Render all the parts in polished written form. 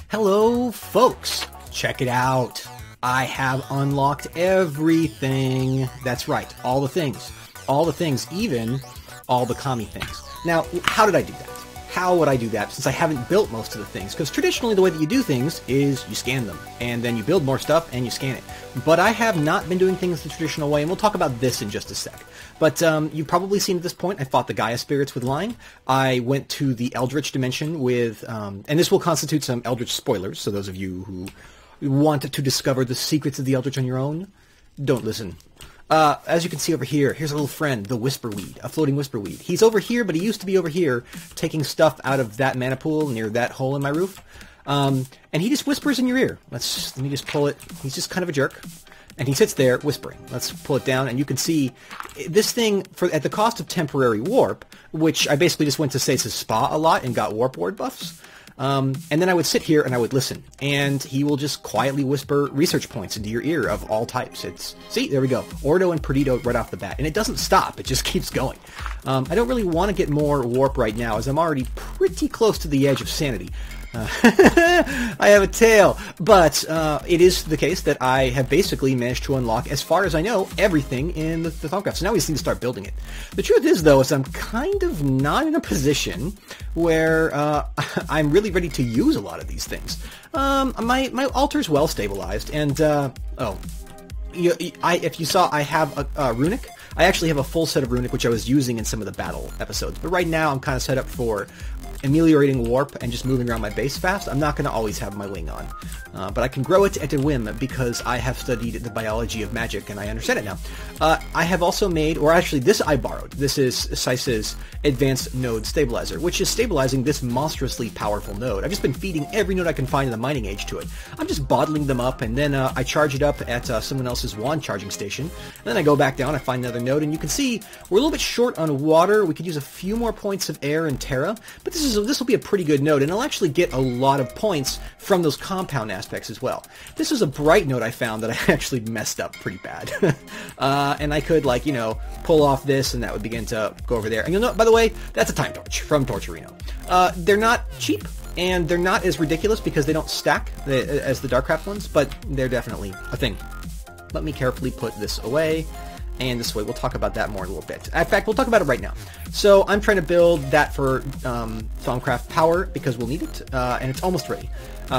Hello, folks. Check it out. I have unlocked everything. That's right. All the things. All the things, even all the commie things. Now, how did I do that? How would I do that since I haven't built most of the things? Because traditionally the way that you do things is you scan them, and then you build more stuff and you scan it. But I have not been doing things the traditional way, and we'll talk about this in just a sec. But you've probably seen at this point, I fought the Gaia spirits with Line. I went to the Eldritch dimension with, and this will constitute some Eldritch spoilers, so those of you who want to discover the secrets of the Eldritch on your own, don't listen. As you can see over here, here's a little friend, the Whisperweed, a floating Whisperweed. He's over here, but he used to be over here, taking stuff out of that mana pool near that hole in my roof. And he just whispers in your ear. Let me just pull it. He's just kind of a jerk. And he sits there whispering. Let's pull it down, and you can see this thing, at the cost of temporary warp, which I basically just went to Stasis Spa a lot and got warp ward buffs. And then I would sit here and I would listen, and he will just quietly whisper research points into your ear of all types. See, there we go. Ordo and Perdido right off the bat. And it doesn't stop. It just keeps going. I don't really want to get more warp right now, as I'm already pretty close to the edge of sanity. I have a tail, but it is the case that I have basically managed to unlock, as far as I know, everything in the thaumcraft. So now we just need to start building it. The truth is, though, is I'm kind of not in a position where I'm really ready to use a lot of these things. My altar's well stabilized, and if you saw, I have a runic. I actually have a full set of runic, which I was using in some of the battle episodes. But right now, I'm kind of set up for ameliorating warp and just moving around my base fast. I'm not going to always have my wing on. But I can grow it at a whim because I have studied the biology of magic and I understand it now. I have also made, or actually this I borrowed. This is Seise's Advanced Node Stabilizer, which is stabilizing this monstrously powerful node. I've just been feeding every node I can find in the mining age to it. I'm just bottling them up, and then I charge it up at someone else's wand charging station. And then I go back down, I find another node, and you can see we're a little bit short on water. We could use a few more points of air and terra, but this will be a pretty good node, and it'll actually get a lot of points from those compound aspects as well. This is a bright node I found that I actually messed up pretty bad. And I could, like, you know, pull off this, and that would begin to go over there. And you'll know, by the way, that's a time torch from Torturino. They're not cheap, and they're not as ridiculous because they don't stack as the Darkcraft ones, but they're definitely a thing. Let me carefully put this away. And this way, we'll talk about that more in a little bit. In fact, we'll talk about it right now. So I'm trying to build that for thaumcraft power because we'll need it, and it's almost ready.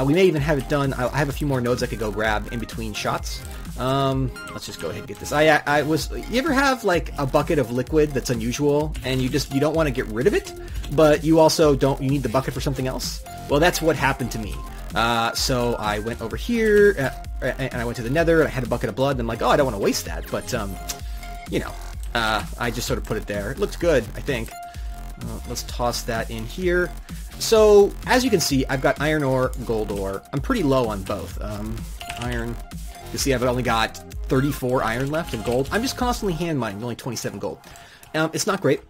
We may even have it done. I have a few more nodes I could go grab in between shots. Let's just go ahead and get this. You ever have like a bucket of liquid that's unusual, and you don't want to get rid of it, but you also you need the bucket for something else? Well, that's what happened to me. So I went over here, and I went to the nether, and I had a bucket of blood, and I'm like, oh, I don't want to waste that, but, you know, I just sort of put it there. It looks good, I think. Let's toss that in here. So, as you can see, I've got iron ore, gold ore. I'm pretty low on both. Iron. You see, I've only got 34 iron left and gold. I'm just constantly hand mining, only 27 gold. It's not great.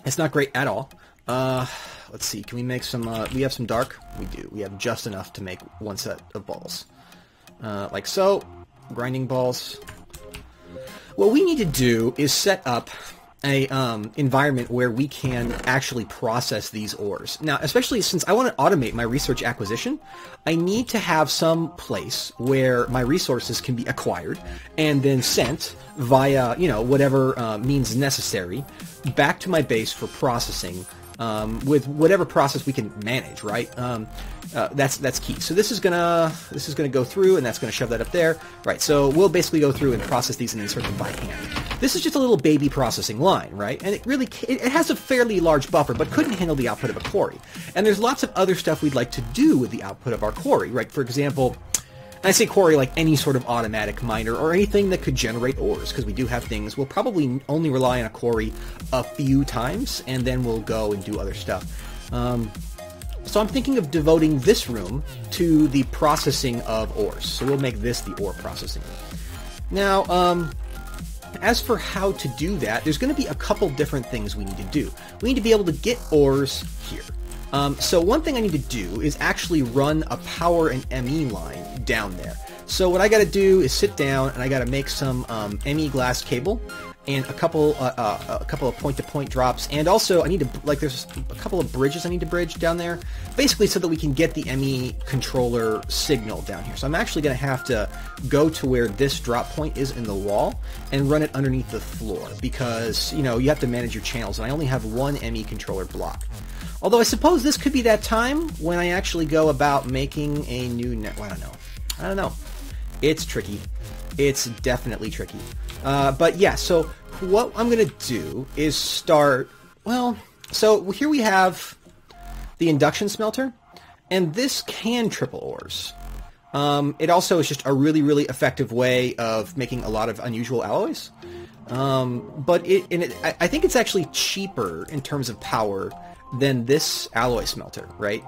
It's not great at all. Let's see, can we make some, we have some dark? We do. We have just enough to make one set of balls. Like so. Grinding balls. What we need to do is set up a environment where we can actually process these ores. Now, especially since I want to automate my research acquisition, I need to have some place where my resources can be acquired and then sent via, you know, whatever means necessary back to my base for processing. With whatever process we can manage, right? That's key. So this is gonna go through, and that's gonna shove that up there, right? So we'll basically go through and process these and insert them by hand. This is just a little baby processing line, right? And it has a fairly large buffer, but couldn't handle the output of a quarry. And there's lots of other stuff we'd like to do with the output of our quarry, right? For example, and I say quarry like any sort of automatic miner or anything that could generate ores, because we do have things. We'll probably only rely on a quarry a few times, and then we'll go and do other stuff. So I'm thinking of devoting this room to the processing of ores. So we'll make this the ore processing room. Now, as for how to do that, there's going to be a couple different things we need to do. We need to be able to get ores here. So one thing I need to do is actually run a power and ME line down there. So what I got to do is sit down and I got to make some ME glass cable and a couple of point-to-point drops, and also I need to, like, there's a couple of bridges I need to bridge down there, basically so that we can get the ME controller signal down here. So I'm actually going to have to go to where this drop point is in the wall and run it underneath the floor, because, you know, you have to manage your channels, and I only have one ME controller block. Although I suppose this could be that time when I actually go about making a new I don't know. It's tricky. It's definitely tricky. But yeah, so what I'm going to do is start, well, so here we have the induction smelter, and this can triple ores. It also is just a really, really effective way of making a lot of unusual alloys. But I think it's actually cheaper in terms of power than this alloy smelter, right?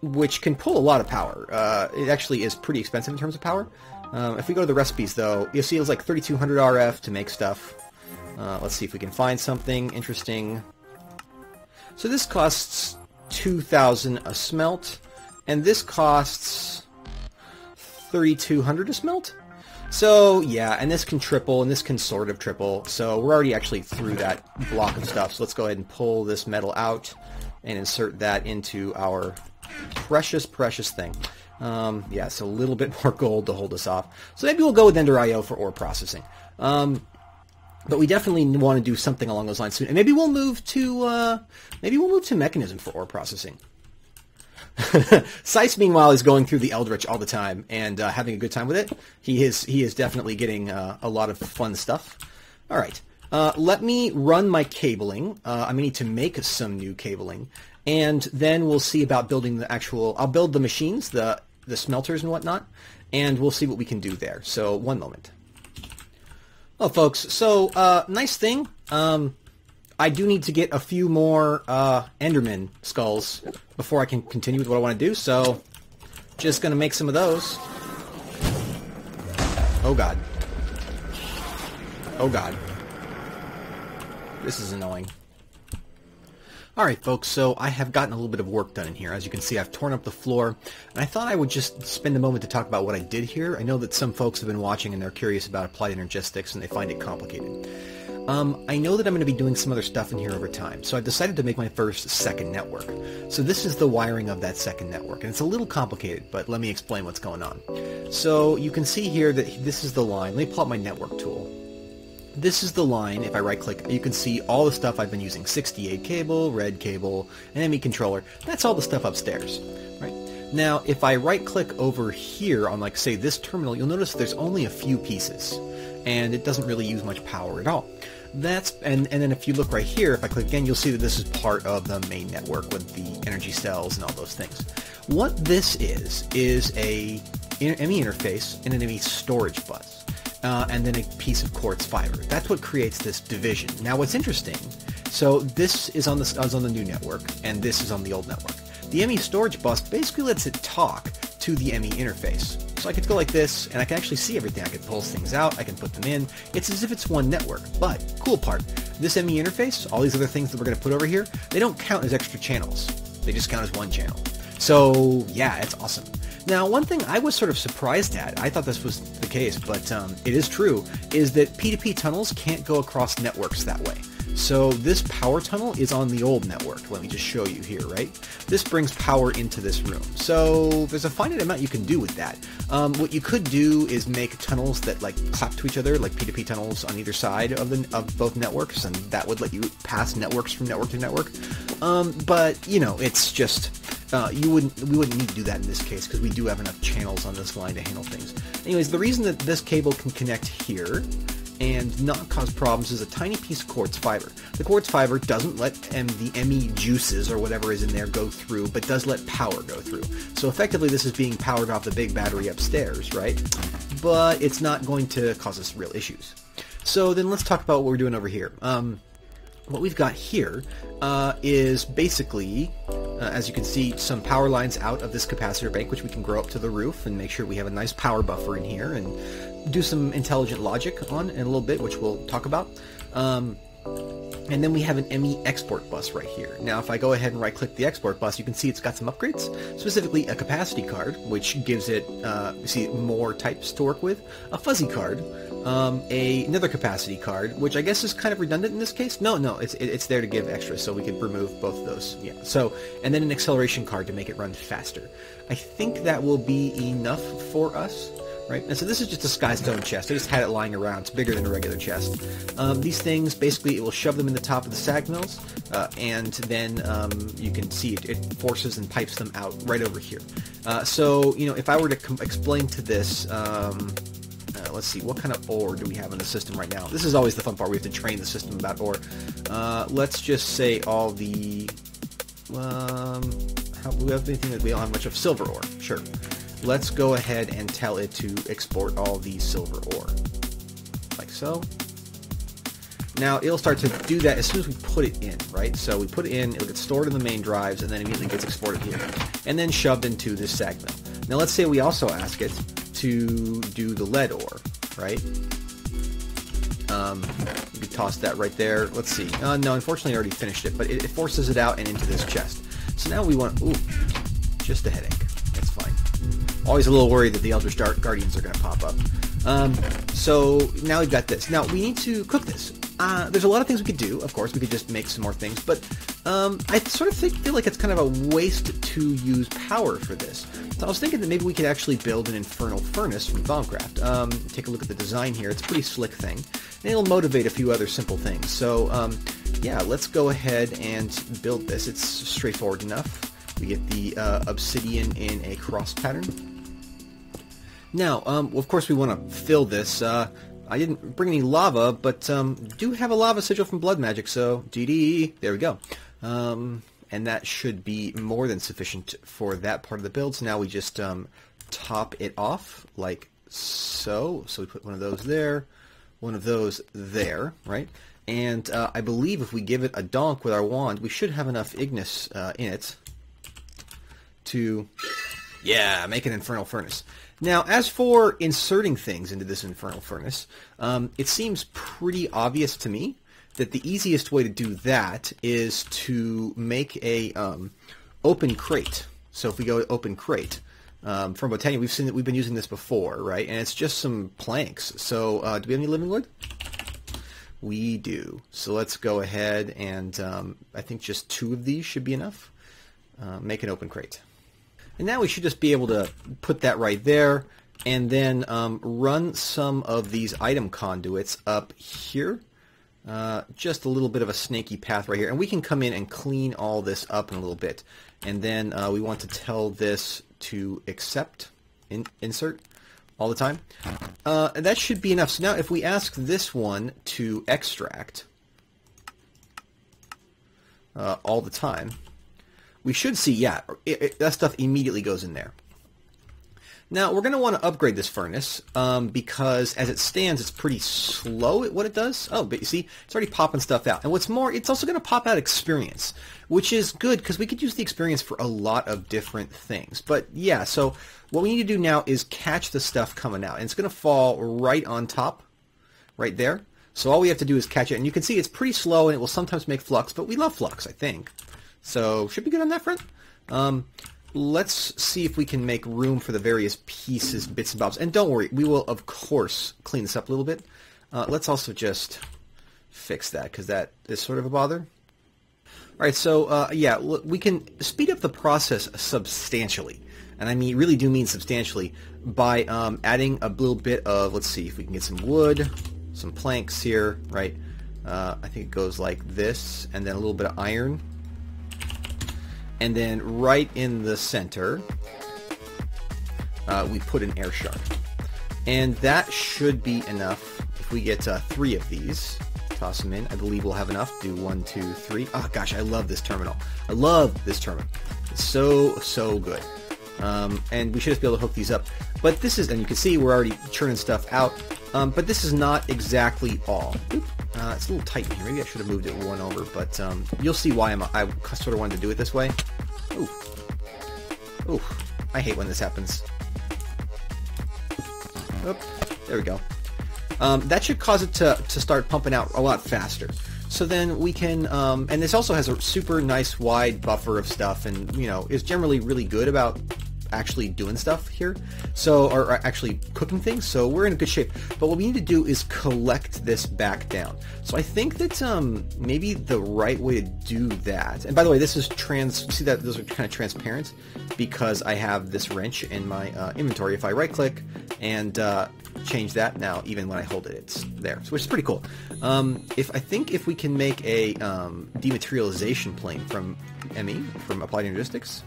Which can pull a lot of power. It actually is pretty expensive in terms of power. If we go to the recipes, though, you'll see it's like 3200 RF to make stuff. Let's see if we can find something interesting. So this costs 2000 a smelt, and this costs 3200 a smelt. So yeah, and this can triple, and this can sort of triple. So we're already actually through that block of stuff. So let's go ahead and pull this metal out and insert that into our precious, precious thing. Yeah, so a little bit more gold to hold us off. So maybe we'll go with Ender IO for ore processing. But we definitely want to do something along those lines soon. And maybe we'll move to Mechanism for ore processing. Seiss, meanwhile, is going through the Eldritch all the time and having a good time with it. He is definitely getting a lot of fun stuff. All right. Let me run my cabling. I'm going to need to make some new cabling. And then we'll see about building the actual... I'll build the machines, the smelters and whatnot, and we'll see what we can do there. So, one moment. Well, folks, so, nice thing. I do need to get a few more Enderman skulls before I can continue with what I want to do, so just going to make some of those. Oh, God. Oh, God. This is annoying. Alright folks, so I have gotten a little bit of work done in here. As you can see, I've torn up the floor, and I thought I would just spend a moment to talk about what I did here. I know that some folks have been watching and they're curious about applied energistics and they find it complicated. I know that I'm going to be doing some other stuff in here over time, so I've decided to make my first second network. So this is the wiring of that second network, and it's a little complicated, but let me explain what's going on. So you can see here that this is the line. Let me pull up my network tool. This is the line. If I right-click, you can see all the stuff I've been using. 68 cable, red cable, an ME controller. That's all the stuff upstairs, right? Now, if I right-click over here on, like, say, this terminal, you'll notice there's only a few pieces, and it doesn't really use much power at all. And then if you look right here, if I click again, you'll see that this is part of the main network with the energy cells and all those things. What this is a ME interface and an ME storage bus. And then a piece of quartz fiber. That's what creates this division. Now, what's interesting, so this is on the new network, and this is on the old network. The ME storage bus basically lets it talk to the ME interface. So I could go like this, and I can actually see everything. I can pull things out, I can put them in. It's as if it's one network. But, cool part, this ME interface, all these other things that we're going to put over here, they don't count as extra channels. They just count as one channel. So, yeah, it's awesome. Now, one thing I was sort of surprised at, I thought this was the case, but it is true, is that P2P tunnels can't go across networks that way. So this power tunnel is on the old network. Let me just show you here, right? This brings power into this room. So there's a finite amount you can do with that. What you could do is make tunnels that like clap to each other, like P2P tunnels on either side of both networks, and that would let you pass networks from network to network. But you know, it's just we wouldn't need to do that in this case because we do have enough channels on this line to handle things. Anyways, the reason that this cable can connect here and not cause problems is a tiny piece of quartz fiber. The quartz fiber doesn't let the ME juices or whatever is in there go through, but does let power go through. So effectively this is being powered off the big battery upstairs, right? But it's not going to cause us real issues. So then let's talk about what we're doing over here. What we've got here is basically, as you can see, some power lines out of this capacitor bank, which we can grow up to the roof and make sure we have a nice power buffer in here and do some intelligent logic on in a little bit, which we'll talk about. And then we have an ME export bus right here. Now, if I go ahead and right-click the export bus, you can see it's got some upgrades, specifically a capacity card, which gives it, you see, more types to work with, a fuzzy card, another capacity card, which I guess is kind of redundant in this case. No, it's there to give extra, so we could remove both of those. Yeah. So, and then an acceleration card to make it run faster. I think that will be enough for us. Right, and so this is just a Sky Stone chest. I just had it lying around. It's bigger than a regular chest. These things, basically, it will shove them in the top of the sag mills, and then you can see it forces and pipes them out right over here. So, you know, if I were to explain to this, let's see, what kind of ore do we have in the system right now? This is always the fun part. We have to train the system about ore. Let's just say all the... we have anything that we don't have much of? Silver ore, sure. Let's go ahead and tell it to export all the silver ore, like so. Now, it'll start to do that as soon as we put it in, right? So we put it in, it'll get stored in the main drives, and then immediately gets exported here, and then shoved into this sag mill. Now, let's say we also ask it to do the lead ore, right? You could toss that right there. Let's see. No, unfortunately, I already finished it, but it forces it out and into this chest. So now we want, ooh, just a headache. That's fine. Always a little worried that the Eldritch Guardians are going to pop up. So now we've got this. Now we need to cook this. There's a lot of things we could do. Of course, we could just make some more things, but I sort of feel like it's kind of a waste to use power for this. So I was thinking that maybe we could actually build an infernal furnace from thaumcraft. Take a look at the design here. It's a pretty slick thing, and it'll motivate a few other simple things. So yeah, let's go ahead and build this. It's straightforward enough. We get the obsidian in a cross pattern. Now, well, of course we want to fill this. I didn't bring any lava, but do have a lava sigil from blood magic, so GD, there we go. And that should be more than sufficient for that part of the build. So now we just top it off like so. So we put one of those there, one of those there, right? And I believe if we give it a donk with our wand, we should have enough Ignis in it to, yeah, make an infernal furnace. Now, as for inserting things into this infernal furnace, it seems pretty obvious to me that the easiest way to do that is to make a open crate. So if we go to open crate, from Botania, we've been using this before, right? And it's just some planks. So do we have any living wood? We do. So let's go ahead and I think just 2 of these should be enough. Make an open crate. And now we should just be able to put that right there and then run some of these item conduits up here. Just a little bit of a snaky path right here. And we can come in and clean all this up in a little bit. And then we want to tell this to accept, insert, all the time. That should be enough. So now if we ask this one to extract all the time, we should see, yeah, that stuff immediately goes in there. Now, we're going to want to upgrade this furnace because as it stands, it's pretty slow at what it does. Oh, but you see, it's already popping stuff out. And what's more, it's also going to pop out experience, which is good because we could use the experience for a lot of different things. But yeah, so what we need to do now is catch the stuff coming out. And it's going to fall right on top, right there. So all we have to do is catch it. And you can see it's pretty slow and it will sometimes make flux, but we love flux, I think. So should be good on that front. Let's see if we can make room for the various pieces, bits and bobs. And don't worry, we will, of course, clean this up a little bit. Let's also just fix that, because that is sort of a bother. All right, so, yeah, we can speed up the process substantially. And I mean, really do mean substantially, by adding a little bit of, let's see if we can get some wood, some planks here, right? I think it goes like this, and then a little bit of iron. And then right in the center, we put an air shard. And that should be enough. If we get 3 of these, toss them in. I believe we'll have enough. Do 1, 2, 3. Oh gosh, I love this terminal. I love this terminal. It's so, so good. And we should just be able to hook these up. But this is, and you can see we're already churning stuff out. But this is not exactly all. Oop. It's a little tight in here. Maybe I should have moved it one over, but you'll see why I sort of wanted to do it this way. Ooh. Ooh. I hate when this happens. Oop. There we go. That should cause it to start pumping out a lot faster. So then we can, and this also has a super nice wide buffer of stuff, and you know, is generally really good about actually doing stuff here, so, or actually cooking things, so we're in good shape. But what we need to do is collect this back down. So I think that maybe the right way to do that, and by the way, this is see that those are kind of transparent because I have this wrench in my inventory. If I right click and change that, now even when I hold it, it's there, which is pretty cool. I think if we can make a dematerialization plane from ME, from Applied Logistics,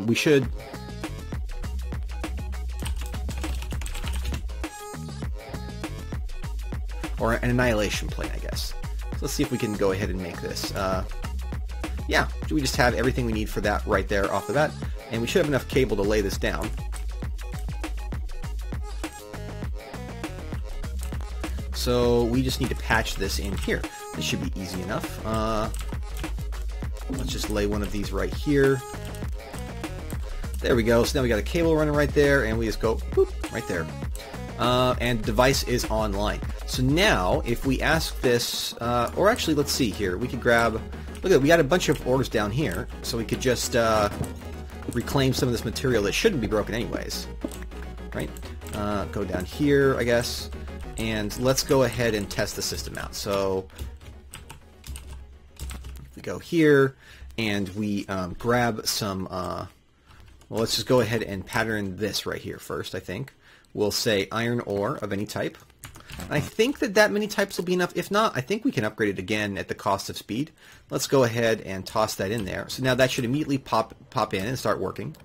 we should, or an annihilation plane, I guess. So let's see if we can go ahead and make this. Yeah, we just have everything we need for that right there off the bat, and we should have enough cable to lay this down. So we just need to patch this in here. This should be easy enough. Let's just lay one of these right here. There we go. So now we got a cable running right there, and we just go boop right there. And the device is online. So now, if we ask this, or actually, let's see here. We could grab. Look at, we got a bunch of ores down here, so we could just reclaim some of this material that shouldn't be broken anyways. Right? Go down here, I guess, and let's go ahead and test the system out. So if we go here and we grab some. Well, let's just go ahead and pattern this right here first, I think. We'll say iron ore of any type. I think that many types will be enough. If not, I think we can upgrade it again at the cost of speed. Let's go ahead and toss that in there. So now that should immediately pop in and start working.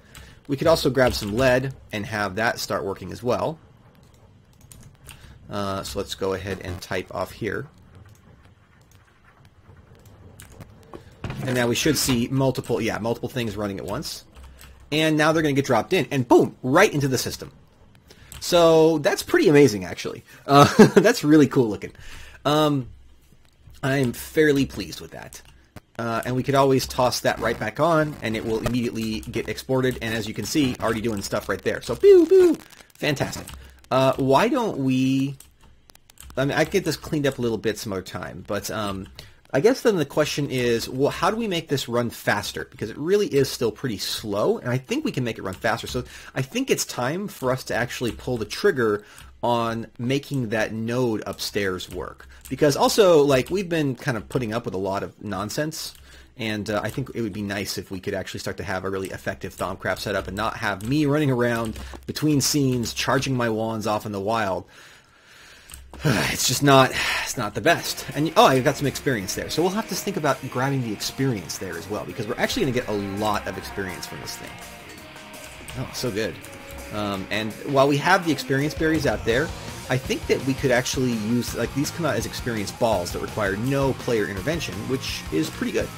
We could also grab some lead and have that start working as well. So let's go ahead and type off here. And now we should see multiple things running at once. And now they're going to get dropped in, and boom, right into the system. So that's pretty amazing, actually. That's really cool looking. I'm fairly pleased with that. And we could always toss that right back on, and it will immediately get exported. And as you can see, already doing stuff right there. So, boo, boo, fantastic. Why don't we... I mean, I could get this cleaned up a little bit some other time, but... I guess then the question is, well, how do we make this run faster? Because it really is still pretty slow, and I think we can make it run faster. So I think it's time for us to actually pull the trigger on making that node upstairs work. Because also, like, we've been kind of putting up with a lot of nonsense, and I think it would be nice if we could actually start to have a really effective thaumcraft setup and not have me running around between scenes, charging my wands off in the wild. It's just not, it's not the best. And, oh, I got some experience there. So we'll have to think about grabbing the experience there as well, because we're actually going to get a lot of experience from this thing. Oh, so good. And while we have the experience berries out there, I think that we could actually use, like, these come out as experience balls that require no player intervention, which is pretty good.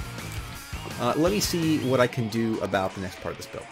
Let me see what I can do about the next part of this build.